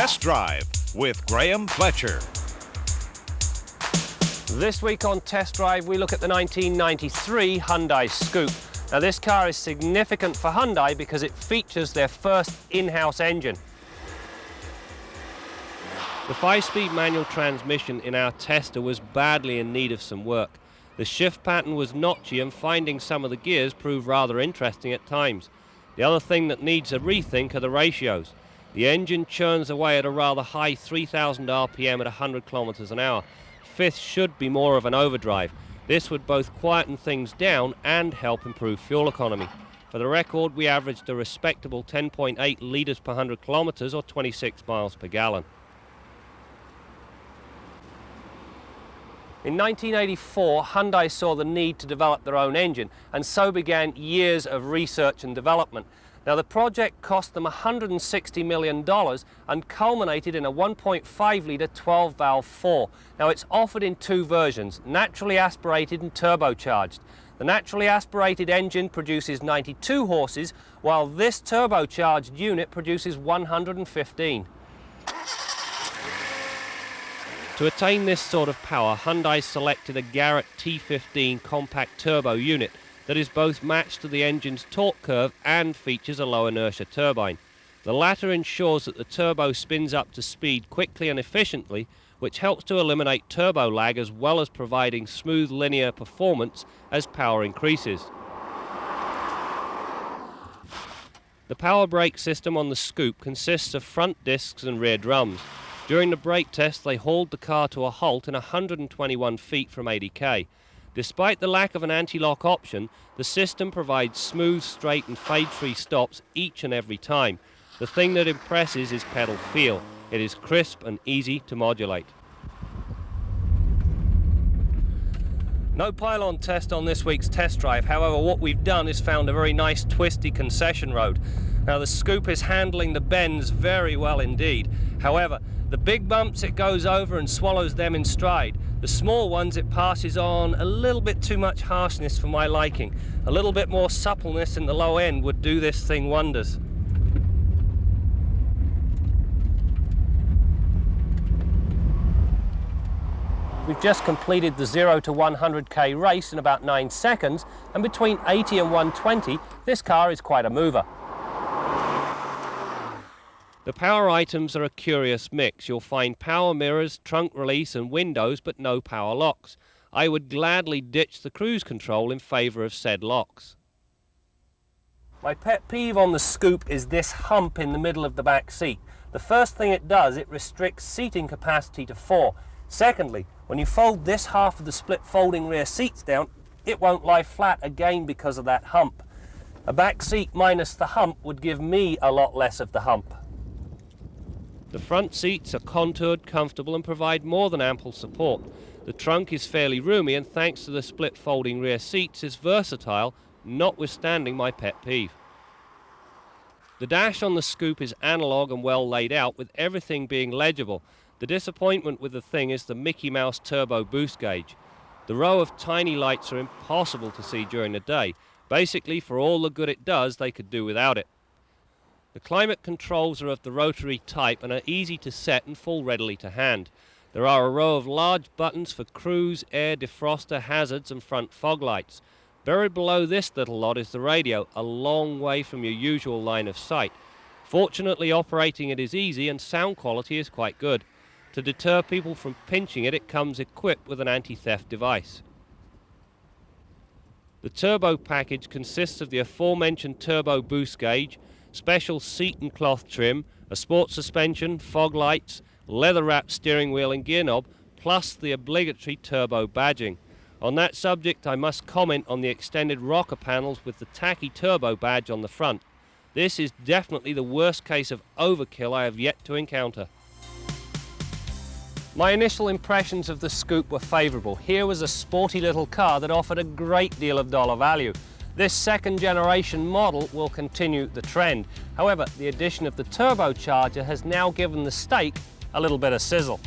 Test Drive with Graham Fletcher. This week on Test Drive, we look at the 1993 Hyundai Scoupe. Now, this car is significant for Hyundai because it features their first in-house engine. The 5-speed manual transmission in our tester was badly in need of some work. The shift pattern was notchy and finding some of the gears proved rather interesting at times. The other thing that needs a rethink are the ratios. The engine churns away at a rather high 3,000 RPM at 100 kilometers an hour. Fifth should be more of an overdrive. This would both quieten things down and help improve fuel economy. For the record, we averaged a respectable 10.8 litres per 100 kilometers or 26 miles per gallon. In 1984, Hyundai saw the need to develop their own engine, and so began years of research and development. Now, the project cost them $160 million and culminated in a 1.5-litre 12-valve 4. Now, it's offered in two versions, naturally aspirated and turbocharged. The naturally aspirated engine produces 92 horses, while this turbocharged unit produces 115. To attain this sort of power, Hyundai selected a Garrett T15 compact turbo unit that is both matched to the engine's torque curve and features a low inertia turbine. The latter ensures that the turbo spins up to speed quickly and efficiently, which helps to eliminate turbo lag as well as providing smooth linear performance as power increases. The power brake system on the Scoupe consists of front discs and rear drums. During the brake test, they hauled the car to a halt in 121 feet from 80k. Despite the lack of an anti-lock option, the system provides smooth, straight and fade-free stops each and every time. The thing that impresses is pedal feel. It is crisp and easy to modulate. No pylon test on this week's test drive. However, what we've done is found a very nice twisty concession road. Now, the Scoupe is handling the bends very well indeed. However, the big bumps it goes over and swallows them in stride. The small ones it passes on a little bit too much harshness for my liking. A little bit more suppleness in the low end would do this thing wonders. We've just completed the 0 to 100k race in about 9 seconds, and between 80 and 120, this car is quite a mover. The power items are a curious mix. You'll find power mirrors, trunk release and windows, but no power locks. I would gladly ditch the cruise control in favour of said locks. My pet peeve on the Scoupe is this hump in the middle of the back seat. The first thing it does, it restricts seating capacity to 4. Secondly, when you fold this half of the split folding rear seats down, it won't lie flat again because of that hump. A back seat minus the hump would give me a lot less of the hump. The front seats are contoured, comfortable and provide more than ample support. The trunk is fairly roomy and thanks to the split folding rear seats is versatile, notwithstanding my pet peeve. The dash on the Scoupe is analog and well laid out with everything being legible. The disappointment with the thing is the Mickey Mouse turbo boost gauge. The row of tiny lights are impossible to see during the day. Basically, for all the good it does, they could do without it. The climate controls are of the rotary type and are easy to set and fall readily to hand. There are a row of large buttons for cruise, air, defroster, hazards and front fog lights. Buried below this little lot is the radio, a long way from your usual line of sight. Fortunately, operating it is easy and sound quality is quite good. To deter people from pinching it, it comes equipped with an anti-theft device. The turbo package consists of the aforementioned turbo boost gauge, special seat and cloth trim, a sport suspension, fog lights, leather-wrapped steering wheel and gear knob, plus the obligatory turbo badging. On that subject, I must comment on the extended rocker panels with the tacky turbo badge on the front. This is definitely the worst case of overkill I have yet to encounter. My initial impressions of the Scoupe were favourable. Here was a sporty little car that offered a great deal of dollar value. This second generation model will continue the trend. However, the addition of the turbocharger has now given the steak a little bit of sizzle.